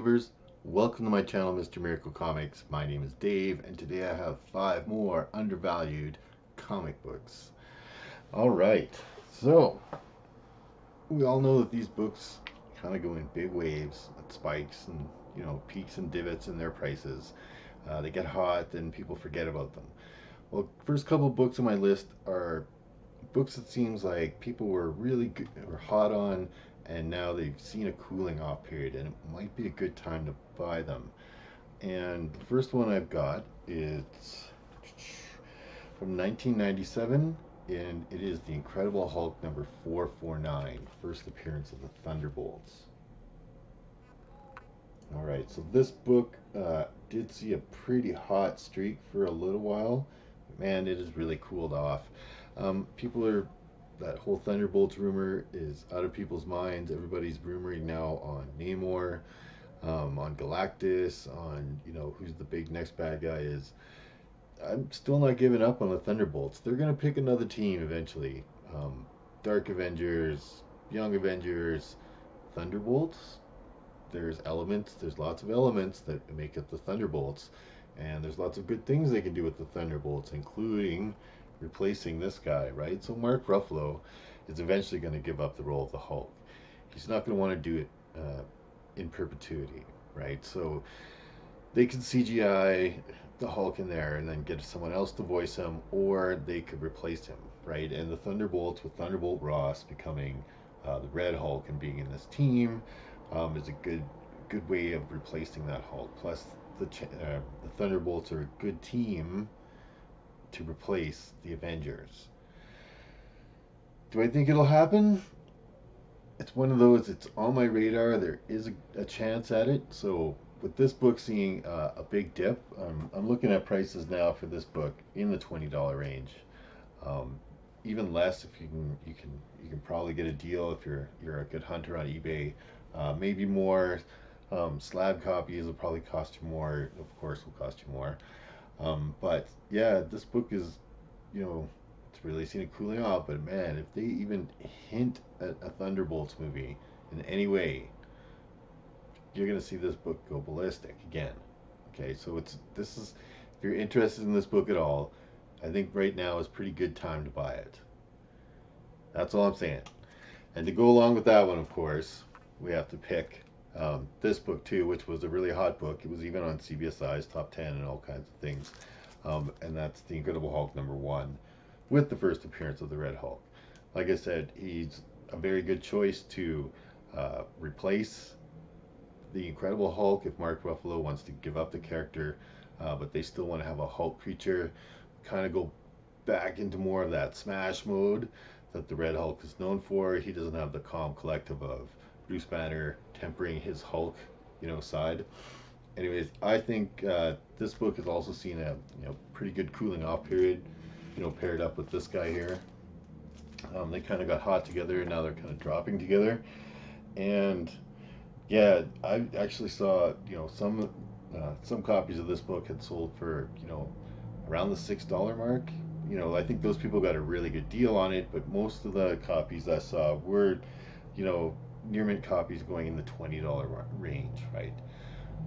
lovers, welcome to my channel, Mr. Miracle Comics. My name is Dave, and today I have 5 more undervalued comic books. Alright, so we all know that these books kind of go in big waves, spikes, and peaks and divots in their prices. They get hot, then people forget about them. Well, first couple books on my list are books that seems like people were really good, or hot on, and now they've seen a cooling off period, and it might be a good time to buy them. And the first one I've got is from 1997, and it is The Incredible Hulk number 449, first appearance of the Thunderbolts. All right, so this book did see a pretty hot streak for a little while. Man, it has really cooled off. People are That whole Thunderbolts rumor is out of people's minds. Everybody's rumoring now on Namor, on Galactus, on who's the big next bad guy is. I'm still not giving up on the Thunderbolts. They're gonna pick another team eventually. Dark Avengers, Young Avengers, Thunderbolts. There's lots of elements that make up the Thunderbolts, and there's lots of good things they can do with the Thunderbolts, including replacing this guy, right? So Mark Ruffalo is eventually going to give up the role of the Hulk. He's not going to want to do it in perpetuity, right? So they can CGI the Hulk in there and then get someone else to voice him, or they could replace him, right? And the Thunderbolts, with Thunderbolt Ross becoming the Red Hulk and being in this team, is a good way of replacing that Hulk. Plus, the Thunderbolts are a good team to replace the Avengers. Do I think it'll happen? It's one of those, it's on my radar. There is a chance at it. So with this book seeing a big dip, I'm looking at prices now for this book in the $20 range. Even less if you can probably get a deal if you're a good hunter on eBay. Maybe more. Slab copies will probably cost you more. Of course, will cost you more. But yeah, this book is, it's really seen it cooling off. But man, if they even hint at a Thunderbolts movie in any way, you're gonna see this book go ballistic again. Okay, so if you're interested in this book at all, I think right now is a pretty good time to buy it. That's all I'm saying. And to go along with that one, of course, we have to pick this book too, which was a really hot book. It was even on CBSI's top 10 and all kinds of things. And that's The Incredible Hulk number 1, with the first appearance of the Red Hulk. Like I said, he's a very good choice to replace the Incredible Hulk if Mark Ruffalo wants to give up the character, but they still want to have a Hulk creature, kind of go back into more of that smash mode that the Red Hulk is known for. He doesn't have the calm collective of Bruce Banner tempering his Hulk, side. Anyways, I think this book has also seen a pretty good cooling off period, paired up with this guy here. They kind of got hot together, and now they're kind of dropping together. And yeah, I actually saw some copies of this book had sold for around the $6 mark. I think those people got a really good deal on it, but most of the copies I saw were near mint copies going in the $20 range, right?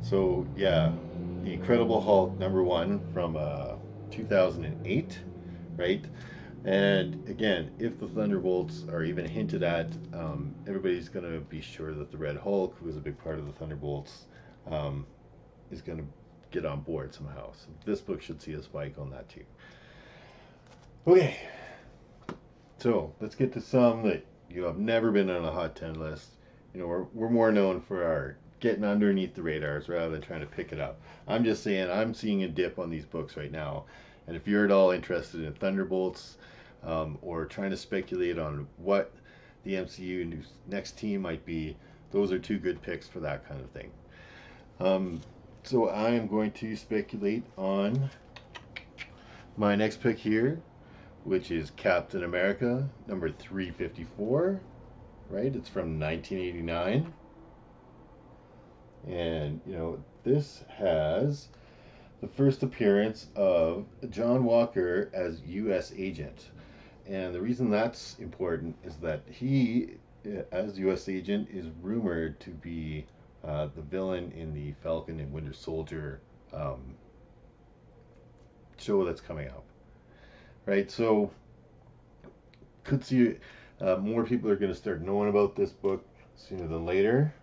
So yeah, The Incredible Hulk number 1 from 2008, right? And again, if the Thunderbolts are even hinted at, everybody's going to be sure that the Red Hulk, who is a big part of the Thunderbolts, is going to get on board somehow. So this book should see a spike on that too. Okay, so let's get to some that you have never been on a hot 10 list. We're more known for our getting underneath the radars rather than trying to pick it up. I'm just saying, I'm seeing a dip on these books right now. And if you're at all interested in Thunderbolts, or trying to speculate on what the MCU next team might be, those are 2 good picks for that kind of thing. So I am going to speculate on my next pick here, which is Captain America number 354, right? It's from 1989. And, this has the first appearance of John Walker as U.S. agent. And the reason that's important is that he, as U.S. agent, is rumored to be the villain in the Falcon and Winter Soldier um, show that's coming up, right? So could see more people are going to start knowing about this book sooner than later,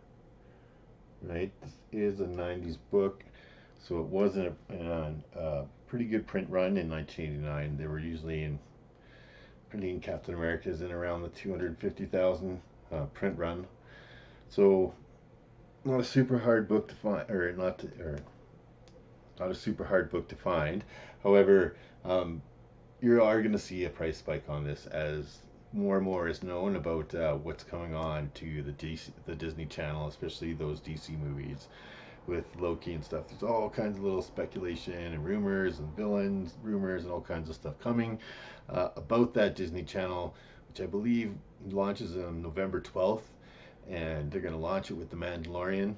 right? This is a 90s book, so it wasn't a pretty good print run in 1989. They were usually in printing Captain America's in around the 250,000 print run. So not a super hard book to find, or not a super hard book to find. However, um, you are going to see a price spike on this as more and more is known about what's coming on to the Disney Channel, especially those DC movies with Loki and stuff. There's all kinds of little speculation and rumors and villains, rumors and all kinds of stuff coming about that Disney Channel, which I believe launches on November 12th, and they're going to launch it with The Mandalorian.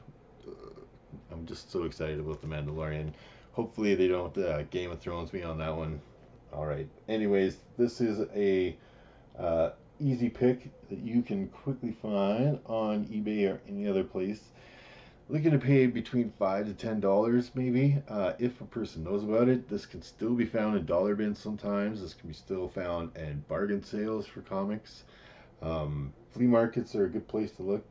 I'm just so excited about The Mandalorian. Hopefully they don't Game of Thrones me on that one. All right. Anyways, this is a uh, easy pick that you can quickly find on eBay or any other place. Looking to pay between $5 to $10 maybe. If a person knows about it, this can still be found in dollar bins sometimes. This can be still found in bargain sales for comics. Flea markets are a good place to look.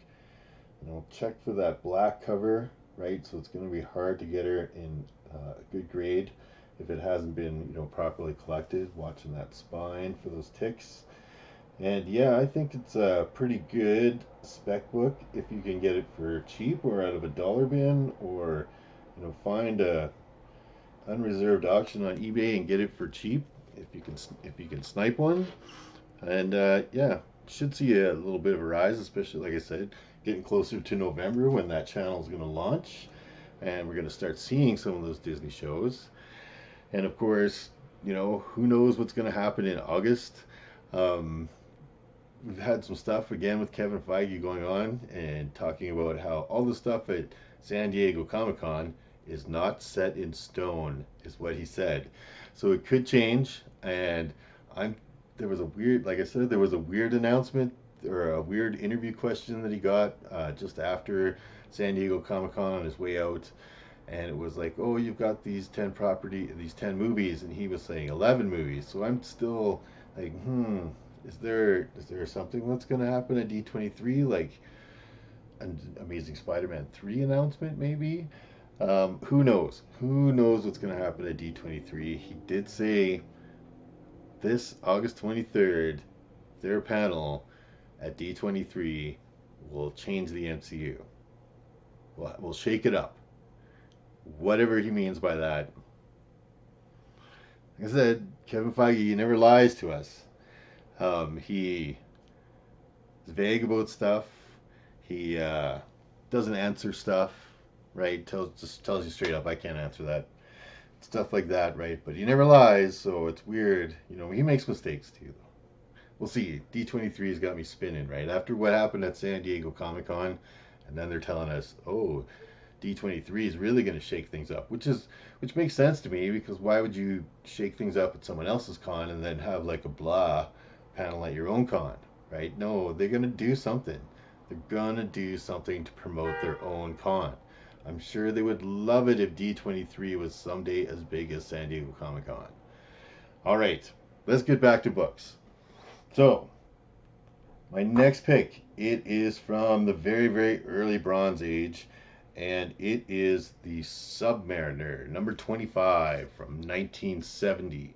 Check for that black cover, right? So it's going to be hard to get her in a good grade if it hasn't been, properly collected. Watching that spine for those ticks. And yeah, I think it's a pretty good spec book if you can get it for cheap or out of a dollar bin, or find a unreserved auction on eBay and get it for cheap if you can snipe one. And yeah, should see a little bit of a rise, especially like I said, getting closer to November when that channel is going to launch, and we're going to start seeing some of those Disney shows. And of course, who knows what's going to happen in August. Um, we've had some stuff again with Kevin Feige going on and talking about how all the stuff at San Diego Comic Con is not set in stone, is what he said. So it could change, and I'm there was a weird, like I said, there was a weird announcement or a weird interview question that he got just after San Diego Comic Con on his way out, and it was like, oh, you've got these 10 movies, and he was saying 11 movies. So I'm still like, is there something that's going to happen at D23, like an Amazing Spider-Man 3 announcement maybe? Who knows? Who knows what's going to happen at D23? He did say this August 23rd, their panel at D23 will change the MCU. We'll shake it up. Whatever he means by that. Like I said, Kevin Feige never lies to us. He is vague about stuff. He doesn't answer stuff, right? Just tells you straight up, I can't answer that. Stuff like that, right? But he never lies, so it's weird. He makes mistakes too, though. We'll see. D23's got me spinning, right? After what happened at San Diego Comic Con, and then they're telling us, oh, D23 is really going to shake things up, which makes sense to me, because why would you shake things up at someone else's con and then have like a blah panel at your own con, right? No, they're going to do something. They're going to do something to promote their own con. I'm sure they would love it if D23 was someday as big as San Diego Comic Con. All right, let's get back to books. So, my next pick, it is from the very, very early Bronze Age, and it is the Submariner, number 25 from 1970.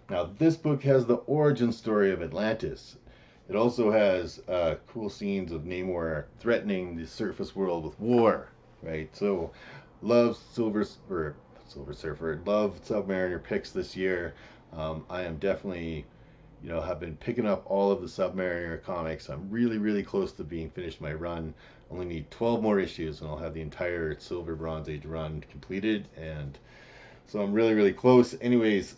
Now, this book has the origin story of Atlantis. It also has cool scenes of Namor threatening the surface world with war, right? So, love Silver Surfer, love Submariner picks this year. I am definitely have been picking up all of the Submariner comics. I'm really, really close to being finished my run. Only need 12 more issues, and I'll have the entire Silver Bronze Age run completed. And so I'm really, really close. Anyways,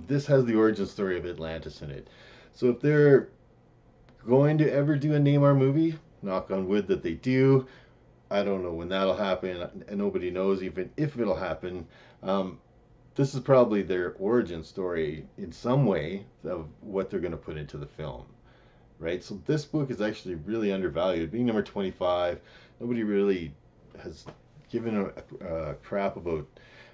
this has the origin story of Atlantis in it. So if they're going to ever do a Namor movie, knock on wood that they do. I don't know when that'll happen, and nobody knows even if it'll happen. This is probably their origin story in some way of what they're going to put into the film, right? So this book is actually really undervalued. Being number 25, nobody really has given a crap about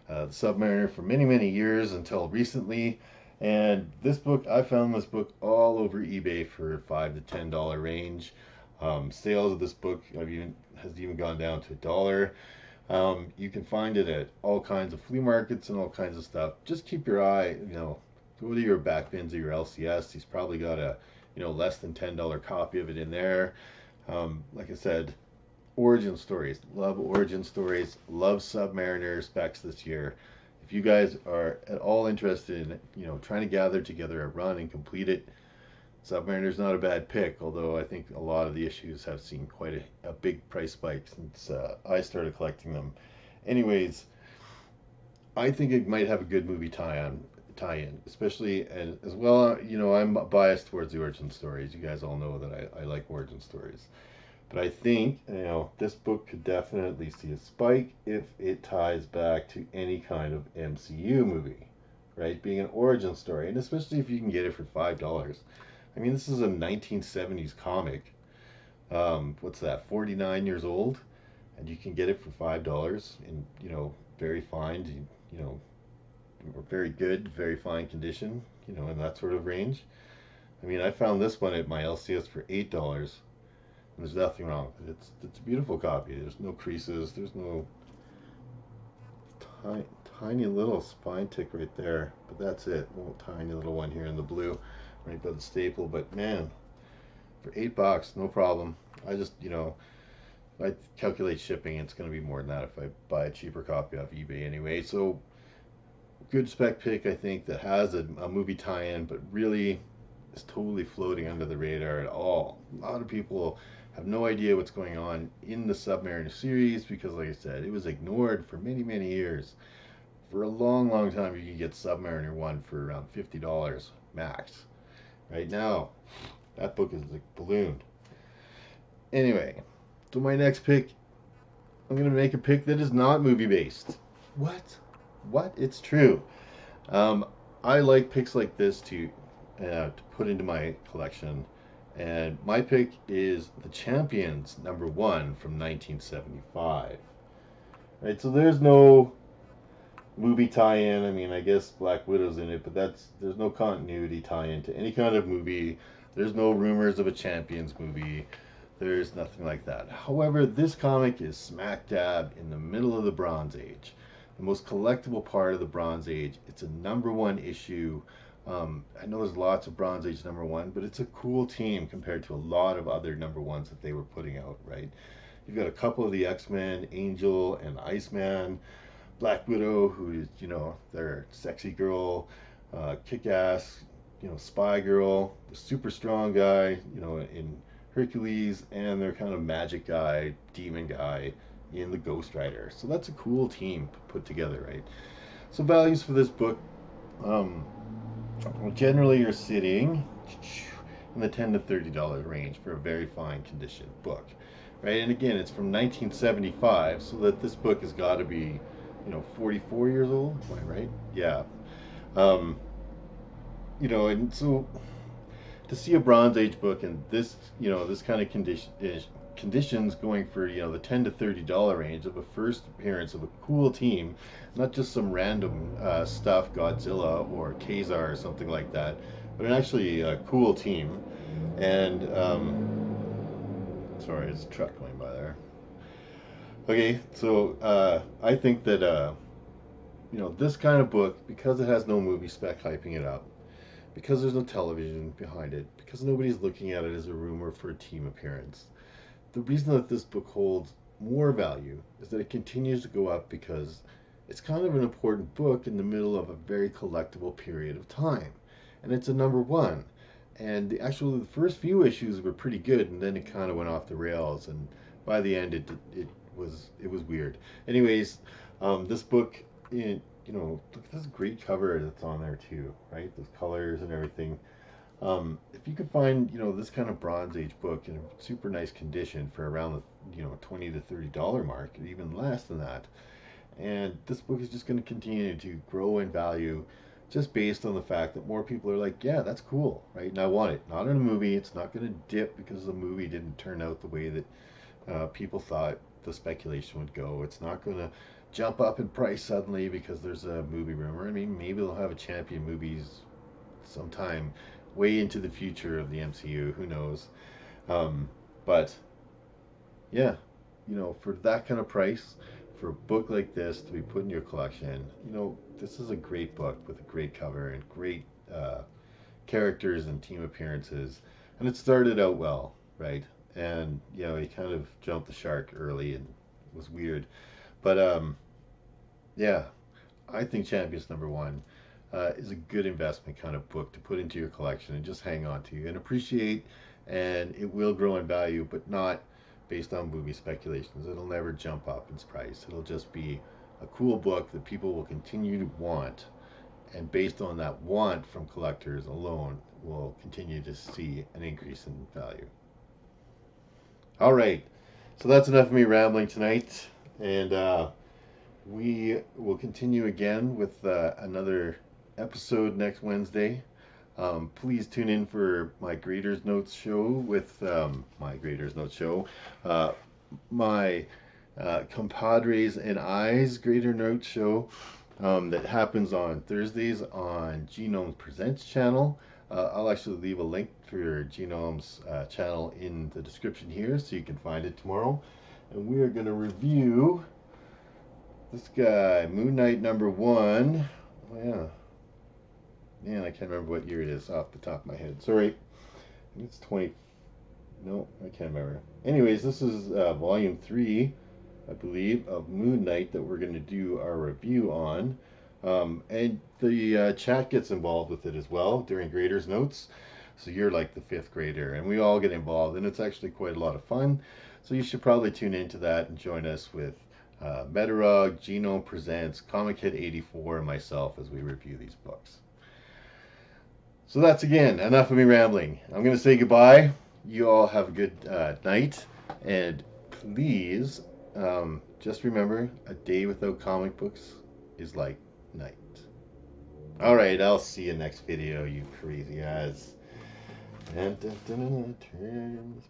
the Submariner for many, many years until recently. And this book, I found this book all over eBay for $5 to $10 range. Sales of this book has even gone down to $1. You can find it at all kinds of flea markets and all kinds of stuff. Just keep your eye, go to your back bins or your LCS. He's probably got a, less than $10 copy of it in there. Like I said, origin stories. Love origin stories. Love Submariner specs this year. If you guys are at all interested in, trying to gather together a run and complete it, Submariner's not a bad pick, although I think a lot of the issues have seen quite a big price spike since I started collecting them. Anyways, I think it might have a good movie tie-in, especially and as well. I'm biased towards the origin stories. You guys all know that I like origin stories. But I think, this book could definitely see a spike if it ties back to any kind of MCU movie, right? Being an origin story, and especially if you can get it for $5. I mean, this is a 1970s comic. What's that? 49 years old, and you can get it for $5 in, very fine, very good, very fine condition, in that sort of range. I mean, I found this one at my LCS for $8. There's nothing wrong with it. It's a beautiful copy. There's no creases. There's no tiny little spine tick right there. But that's it. Little tiny little one here in the blue, right by the staple. But man, for $8, no problem. I just, I calculate shipping. It's going to be more than that if I buy a cheaper copy off eBay anyway. So good spec pick, I think, that has a movie tie-in, but really is totally floating under the radar at all. A lot of people have no idea what's going on in the Submariner series because, like I said, it was ignored for many, many years. For a long, long time, you could get Submariner 1 for around $50 max. Right now, that book is like ballooned. Anyway, so my next pick, I'm going to make a pick that is not movie based. What? It's true. I like picks like this to put into my collection. And my pick is The Champions #1 from 1975. Right, so there's no movie tie-in. I mean, I guess Black Widow's in it, but there's no continuity tie-in to any kind of movie. There's no rumors of a Champions movie. There's nothing like that. However, this comic is smack dab in the middle of the Bronze Age, the most collectible part of the Bronze Age. It's a #1 issue. I know there's lots of Bronze Age #1, but it's a cool team compared to a lot of other #1s that they were putting out, right? You've got a couple of the X-Men, Angel and Iceman, Black Widow, who is, their sexy girl, kick-ass, spy girl, the super strong guy, in Hercules, and their kind of magic guy, demon guy in the Ghost Rider. So that's a cool team put together, right? So values for this book, well, generally you're sitting in the $10 to $30 range for a very fine condition book, right? And again, it's from 1975, so that this book has got to be, 44 years old. Am I right? Yeah. Um, and so to see a Bronze Age book in this, this kind of conditions going for, the $10 to $30 range of a first appearance of a cool team, not just some random stuff, Godzilla or Kazar or something like that, but an actually cool team. And sorry, there's a truck going by there. Okay, so I think that this kind of book, because it has no movie spec hyping it up, because there's no television behind it, because nobody's looking at it as a rumor for a team appearance, the reason that this book holds more value is that it continues to go up because it's kind of an important book in the middle of a very collectible period of time. And it's a #1. And the first few issues were pretty good, and then it kind of went off the rails. And by the end, it was weird. Anyways, this book, look at this great cover that's on there too, right? Those colors and everything. If you could find, this kind of Bronze Age book in a super nice condition for around the, $20 to $30 mark, or even less than that, and this book is just going to continue to grow in value, just based on the fact that more people are like, yeah, that's cool, right? And I want it. Not in a movie. It's not going to dip because the movie didn't turn out the way that people thought the speculation would go. It's not going to jump up in price suddenly because there's a movie rumor. I mean, maybe they'll have a Champion movies sometime way into the future of the MCU. Who knows? But yeah, for that kind of price, for a book like this to be put in your collection, this is a great book with a great cover and great characters and team appearances. And it started out well, right? And he kind of jumped the shark early and it was weird. But yeah, I think Champions #1 is a good investment kind of book to put into your collection and just hang on to and appreciate. And it will grow in value, but not based on movie speculations. It'll never jump up in price. It'll just be a cool book that people will continue to want. And based on that want from collectors alone, we'll continue to see an increase in value. All right. So that's enough of me rambling tonight. And we will continue again with another episode next Wednesday. Please tune in for my Graders Notes show with my Graders Notes show. My Compadres and I's Grader Notes show that happens on Thursdays on Genome Presents channel. I'll actually leave a link for Genome's channel in the description here so you can find it tomorrow. And we are going to review this guy, Moon Knight #1. Oh, yeah. Man, I can't remember what year it is off the top of my head. Sorry. I think it's 20. No, I can't remember. Anyways, this is volume 3, I believe, of Moon Knight that we're going to do our review on. And the chat gets involved with it as well during Graders Notes. So you're like the 5th grader, and we all get involved, and it's actually quite a lot of fun. So you should probably tune into that and join us with Metarog, Genome Presents, Comic Kid 84, and myself as we review these books. So that's, again, enough of me rambling. I'm going to say goodbye. You all have a good night. And please, just remember, a day without comic books is like night. All right, I'll see you next video, you crazy ass. And turn this